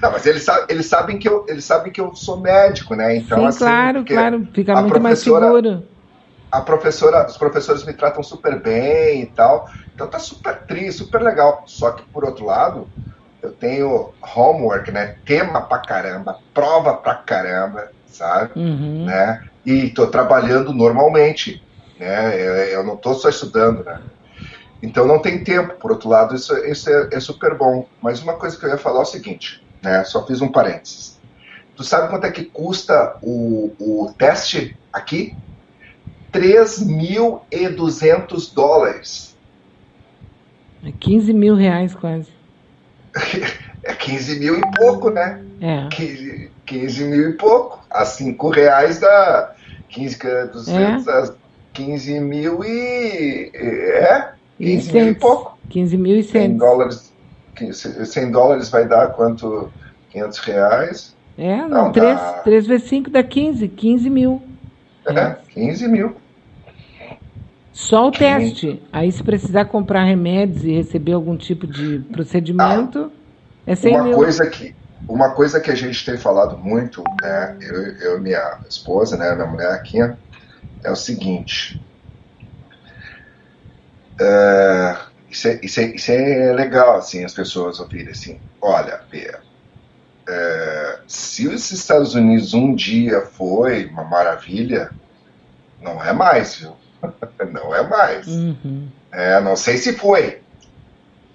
Não, mas eles sabem que eu sou médico, né? Então, Sim, assim, claro, porque claro, fica a muito mais professora, seguro. os professores me tratam super bem e tal. Então tá super triste, super legal. Só que, por outro lado, eu tenho homework, né? Tema pra caramba, prova pra caramba, sabe? Uhum. Né? E tô trabalhando normalmente, né? Eu não tô só estudando, né? Então não tem tempo. Por outro lado, isso é super bom. Mas uma coisa que eu ia falar é o seguinte, né? Só fiz um parênteses. Tu sabe quanto é que custa o teste aqui? US$ 3.200. É 15 mil reais quase. É 15 mil e pouco, né? É. 15 mil e pouco. A R$ 5 dá 15, É. 200, 15 mil É, E 15 mil e cents. pouco. 100 15.100. dólares, US$ 100 vai dar quanto? R$ 500? É, não, Não, 3 dá 3 vezes 5 dá 15 mil reais. 15 mil. Só o 15. teste. Aí, se precisar comprar remédios e receber algum tipo de Ah, procedimento, é 100 uma mil. coisa que, uma coisa que a gente tem falado muito, né, eu e minha esposa, né, minha mulher aqui, é o seguinte. Isso é legal, assim, as pessoas ouvirem assim, olha, Bia, se os Estados Unidos um dia foi uma maravilha, não é mais, viu? Não é mais. Uhum. Não sei se foi,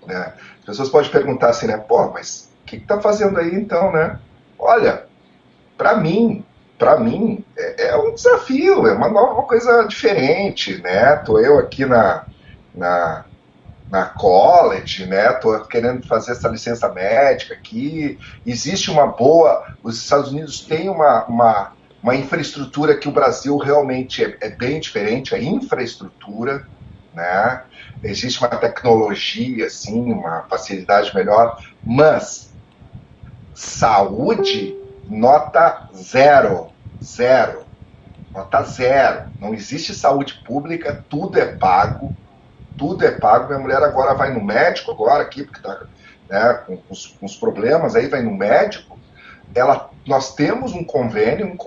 né? As pessoas podem perguntar assim, né? Pô, mas o que tá fazendo aí então, né? Olha, para mim é um desafio, é uma nova coisa diferente, né? Tô eu aqui na, na college, né? Tô querendo fazer essa licença médica aqui. Existe uma boa. Os Estados Unidos têm uma infraestrutura que o Brasil realmente é bem diferente, a infraestrutura, né? Existe uma tecnologia, assim, uma facilidade melhor, mas saúde, nota zero, zero, nota zero. Não existe saúde pública, tudo é pago, tudo é pago. Minha mulher agora vai no médico, agora aqui, porque está, né, com os problemas, aí vai no médico. Nós temos um convênio,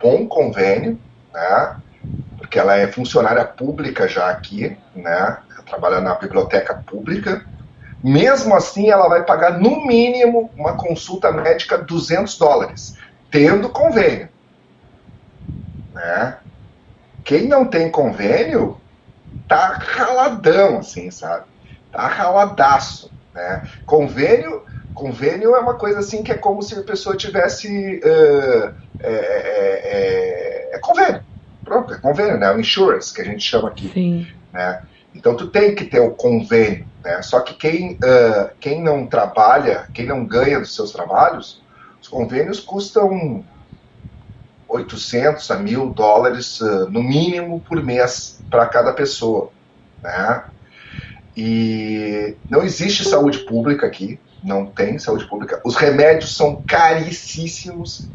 bom convênio, né, porque ela é funcionária pública já aqui, né, trabalha na biblioteca pública. Mesmo assim, ela vai pagar no mínimo uma consulta médica US$ 200, tendo convênio, né? Quem não tem convênio tá raladão, assim, sabe? Tá raladaço, né? Convênio é uma coisa assim que é como se a pessoa tivesse convênio, pronto, é convênio, né? O insurance que a gente chama aqui, Sim. né? Então tu tem que ter o convênio, né? Só que quem não trabalha, quem não ganha dos seus trabalhos, os convênios custam US$ 800 a US$ 1.000 no mínimo por mês para cada pessoa, né? E não existe saúde pública aqui, não tem saúde pública. Os remédios são caríssimos,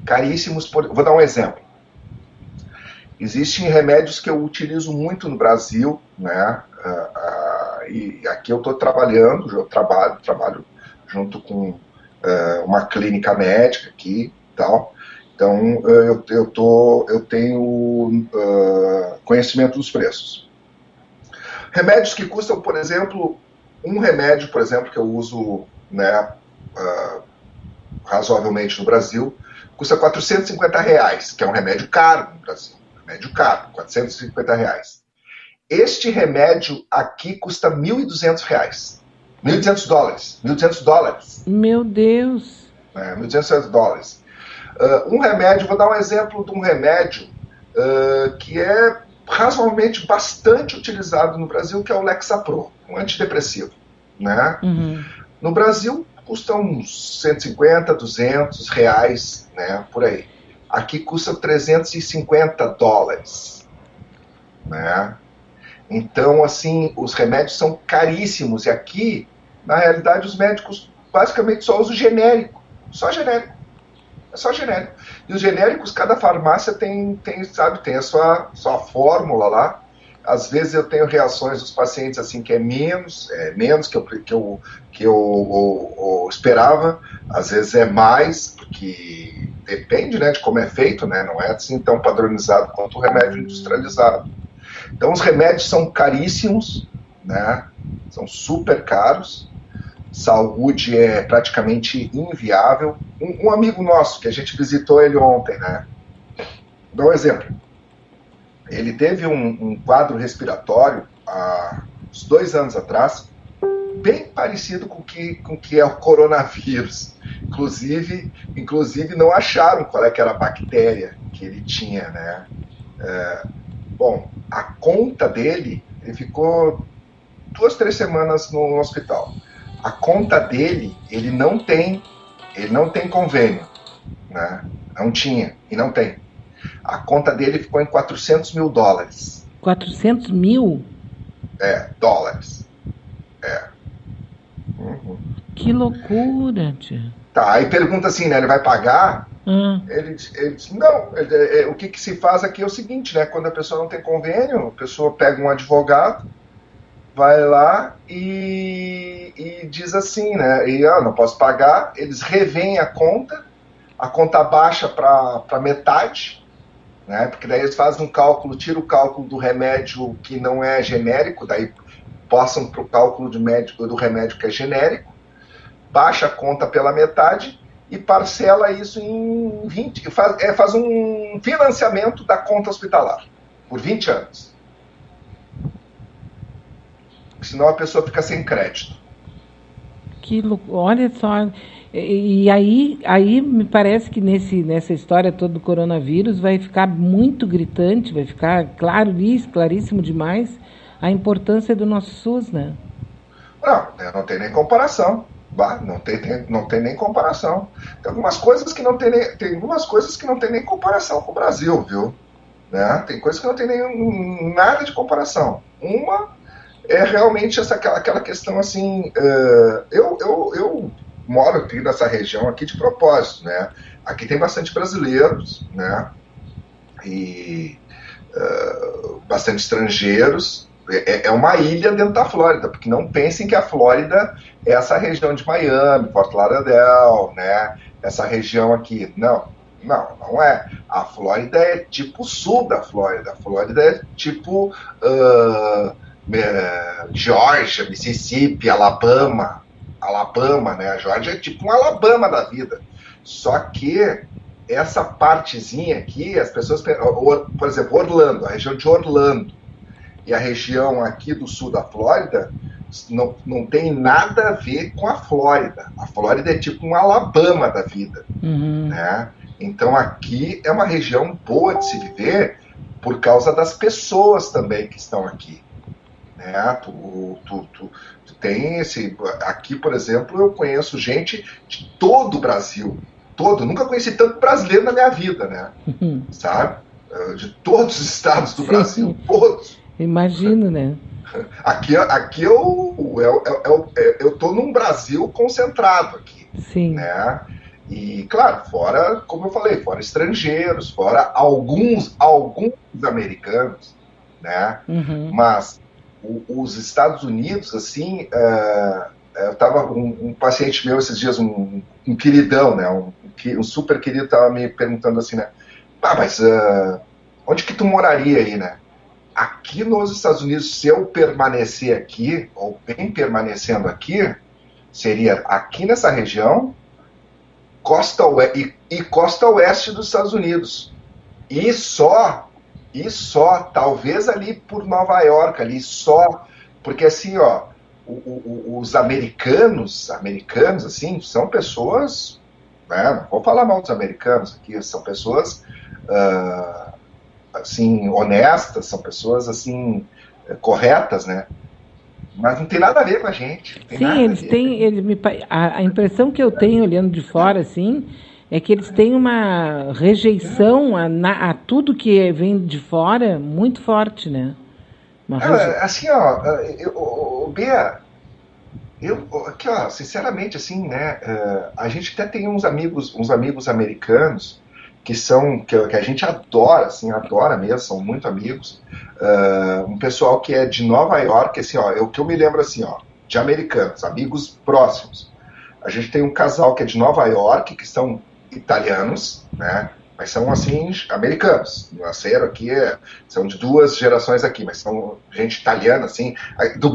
caríssimos. Vou dar um exemplo. Existem remédios que eu utilizo muito no Brasil, né? E aqui eu estou trabalhando, eu trabalho junto com uma clínica médica aqui, tal. Então eu tenho conhecimento dos preços. Remédios que custam, por exemplo, um remédio, por exemplo, que eu uso, né, razoavelmente no Brasil, custa R$ 450, que é um remédio caro no Brasil. Remédio caro, R$ 450. Este remédio aqui custa R$ 1.200. US$ 1.200. US$ 1.200. Meu Deus. US$ 1.200. Um remédio, vou dar um exemplo de um remédio que é razoavelmente bastante utilizado no Brasil, que é o Lexapro, um antidepressivo, né? Uhum. No Brasil custa uns 150, R$ 200, né, por aí. Aqui custa US$ 350, né? Então, assim, os remédios são caríssimos. E aqui, na realidade, os médicos basicamente só usam genérico. Só genérico. É só genérico. E os genéricos, cada farmácia tem sabe, tem a sua fórmula lá. Às vezes eu tenho reações dos pacientes assim que é menos que eu esperava, às vezes é mais, porque depende, né, de como é feito, né, não é assim tão padronizado quanto o remédio industrializado. Então os remédios são caríssimos, né, são super caros, saúde é praticamente inviável. Um amigo nosso, que a gente visitou ele ontem, né, dá um exemplo. Ele teve um quadro respiratório há uns 2 anos atrás, bem parecido com o que é o coronavírus. Inclusive não acharam qual é que era a bactéria que ele tinha, né? Bom, a conta dele, ele ficou 2, 3 semanas no hospital. A conta dele, ele não tem convênio, né? Não tinha e não tem. A conta dele ficou em $400 mil. 400 mil? Dólares. Uhum. Que loucura, tia. Tá, aí pergunta assim, né? Ele vai pagar? Ele diz, não, o que se faz aqui é o seguinte, né? Quando a pessoa não tem convênio, a pessoa pega um advogado, vai lá e diz assim, né? E não posso pagar, eles revêem a conta baixa para metade, né? Porque daí eles fazem um cálculo, tira o cálculo do remédio que não é genérico, daí passam para o cálculo do remédio que é genérico, baixa a conta pela metade e parcela isso em 20, faz um financiamento da conta hospitalar por 20 anos. Senão a pessoa fica sem crédito. Olha só. E aí me parece que nessa história toda do coronavírus vai ficar muito gritante, vai ficar claríssimo demais a importância do nosso SUS, né? Não tem nem comparação. Não tem nem comparação. Tem algumas coisas que não tem nem comparação com o Brasil, viu? Né? Tem coisas que não tem nem nada de comparação. Uma é realmente aquela questão assim. Eu moro aqui nessa região aqui de propósito, né? Aqui tem bastante brasileiros, né? E bastante estrangeiros. É uma ilha dentro da Flórida, porque não pensem que a Flórida é essa região de Miami, Fort Lauderdale, né? Essa região aqui. Não é. A Flórida é tipo o sul da Flórida. A Flórida é tipo Geórgia, Mississippi, Alabama, né? A Geórgia é tipo um Alabama da vida. Só que essa partezinha aqui, as pessoas, por exemplo, Orlando, a região de Orlando e a região aqui do sul da Flórida não tem nada a ver com a Flórida. A Flórida é tipo um Alabama da vida, né? Então aqui é uma região boa de se viver por causa das pessoas também que estão aqui, né? Tu tem aqui, por exemplo, eu conheço gente de todo o Brasil, nunca conheci tanto brasileiro na minha vida, né? Sabe? De todos os estados do Brasil, todos. Imagino, né? Aqui eu tô num Brasil concentrado aqui. Sim. Né? E, claro, fora, como eu falei, fora estrangeiros, fora alguns americanos, né? Mas os Estados Unidos, assim, eu tava um paciente meu esses dias, um queridão, né? Um super querido, tava me perguntando assim, né? Mas onde que tu moraria aí, né? Aqui nos Estados Unidos, se eu permanecer aqui, ou bem permanecendo aqui, seria aqui nessa região, costa oeste dos Estados Unidos. E só, talvez ali por Nova York, ali só, porque assim, ó, os americanos, assim, são pessoas, né, não vou falar mal dos americanos aqui, são pessoas assim, honestas, são pessoas assim, corretas, né? Mas não tem nada a ver com a gente. Sim, eles têm. A impressão que eu tenho olhando de fora, assim, é que eles têm uma rejeição a tudo que vem de fora muito forte, né? Assim, ó, Bea, aqui, ó, sinceramente, assim, né? A gente até tem uns amigos americanos que a gente adora, assim, adora mesmo, são muito amigos. Um pessoal que é de Nova York, assim, ó, o que eu me lembro, assim, ó, de americanos, amigos próximos. A gente tem um casal que é de Nova York, que são italianos, né? Mas são, assim, americanos. Nasceram aqui, são de 2 gerações aqui, mas são gente italiana, assim, do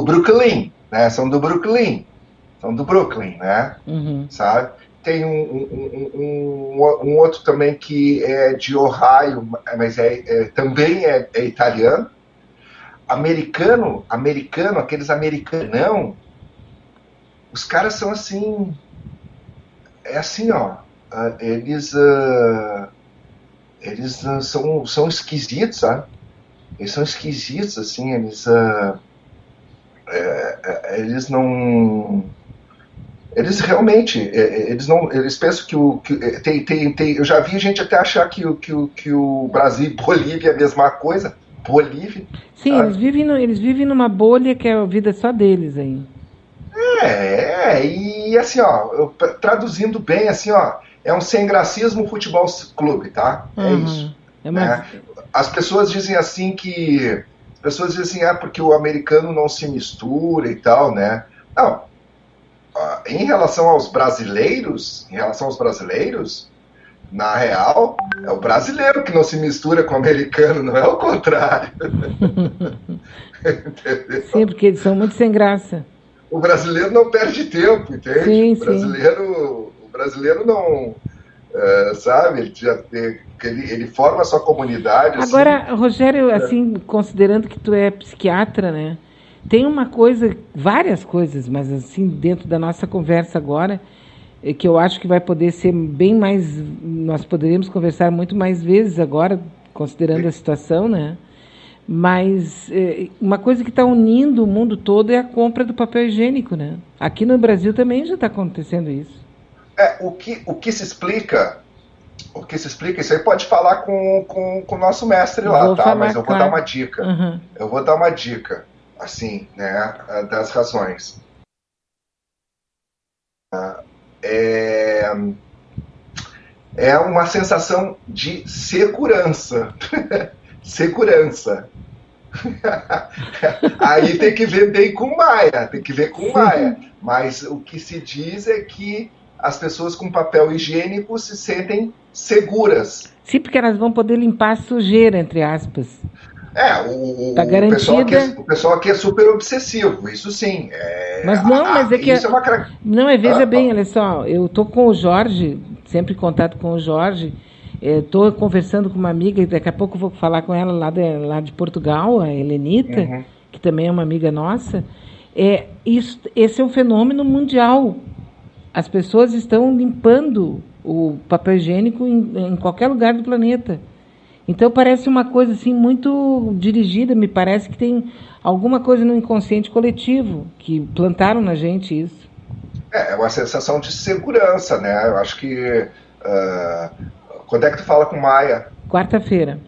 Brooklyn, né? São do Brooklyn, né? Uhum. Sabe? Tem um outro também que é de Ohio, mas também é italiano. Americano, aqueles americanão, os caras são assim, é assim, ó, eles são esquisitos, sabe? Eles são esquisitos, assim, eles não... Eles realmente, eles pensam eu já vi gente até achar que o Brasil e Bolívia é a mesma coisa. Bolívia. Sim, eles vivem numa bolha que é a vida só deles aí. E assim, ó, traduzindo bem, assim, ó, é um sem gracismo futebol clube, tá? É isso. As pessoas dizem assim porque o americano não se mistura e tal, né? Não. Em relação aos brasileiros, na real, é o brasileiro que não se mistura com o americano, não é o contrário. Sim, porque eles são muito sem graça. O brasileiro não perde tempo, entende? Sim, o brasileiro não... sabe? Ele forma a sua comunidade. Agora, assim, Rogério, assim, considerando que tu é psiquiatra, né? Tem uma coisa, várias coisas, mas assim, dentro da nossa conversa agora, que eu acho que vai poder ser bem mais... Nós poderíamos conversar muito mais vezes agora, considerando a situação, né? Mas uma coisa que está unindo o mundo todo é a compra do papel higiênico, né? Aqui no Brasil também já está acontecendo isso. O que se explica, isso aí pode falar com o nosso mestre lá, tá? Mas eu vou dar uma dica. Uhum. Eu vou dar uma dica, assim, né, das razões. É uma sensação de segurança. Segurança. Aí tem que ver bem com Maia, Mas o que se diz é que as pessoas com papel higiênico se sentem seguras. Sim, porque elas vão poder limpar a sujeira, entre aspas. O pessoal aqui é super obsessivo, isso sim. Veja bem, olha só, eu estou com o Jorge, sempre em contato com o Jorge, estou conversando com uma amiga, daqui a pouco vou falar com ela lá de Portugal, a Helenita, que também é uma amiga nossa. Esse é um fenômeno mundial. As pessoas estão limpando o papel higiênico em qualquer lugar do planeta. Então parece uma coisa assim muito dirigida, me parece que tem alguma coisa no inconsciente coletivo, que plantaram na gente isso. É uma sensação de segurança, né? Eu acho que... quando é que tu fala com Maia? Quarta-feira.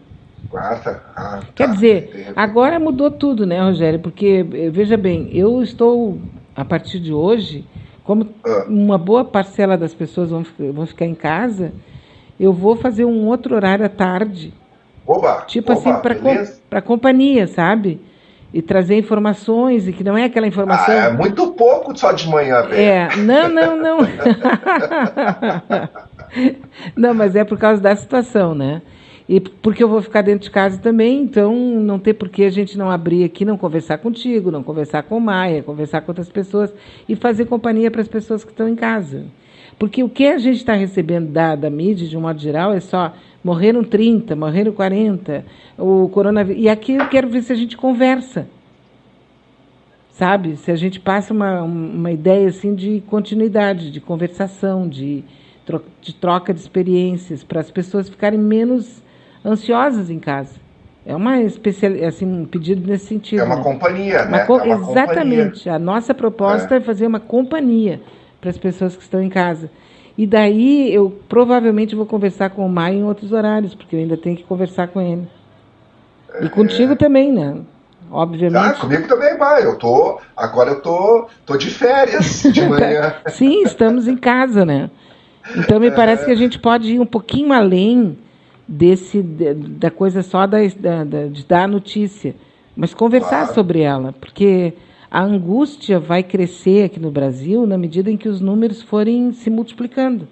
Quarta? Quer dizer, agora mudou tudo, né, Rogério? Porque, veja bem, eu estou, a partir de hoje, como uma boa parcela das pessoas vão ficar em casa, eu vou fazer um outro horário à tarde. Assim, para companhia, sabe? E trazer informações, e que não é aquela informação... é muito pouco só de manhã, velho. Não. Não, mas é por causa da situação, né? E porque eu vou ficar dentro de casa também, então não tem por que a gente não abrir aqui, não conversar contigo, não conversar com o Maia, conversar com outras pessoas e fazer companhia para as pessoas que estão em casa. Porque o que a gente está recebendo da mídia, de um modo geral, é só morreram 30, morreram 40, o coronavírus. E aqui eu quero ver se a gente conversa. Sabe? Se a gente passa uma ideia assim de continuidade, de conversação, de troca de experiências, para as pessoas ficarem menos ansiosas em casa. É um pedido nesse sentido. É uma companhia, né? Exatamente. Companhia. A nossa proposta é fazer uma companhia para as pessoas que estão em casa. E daí eu provavelmente vou conversar com o Maia em outros horários, porque eu ainda tenho que conversar com ele. E contigo também, né? Obviamente. Comigo também vai. Agora eu tô de férias de manhã. Sim, estamos em casa, né? Então, me parece que a gente pode ir um pouquinho além da coisa só de dar a notícia, mas conversar Claro. sobre ela, porque a angústia vai crescer aqui no Brasil na medida em que os números forem se multiplicando.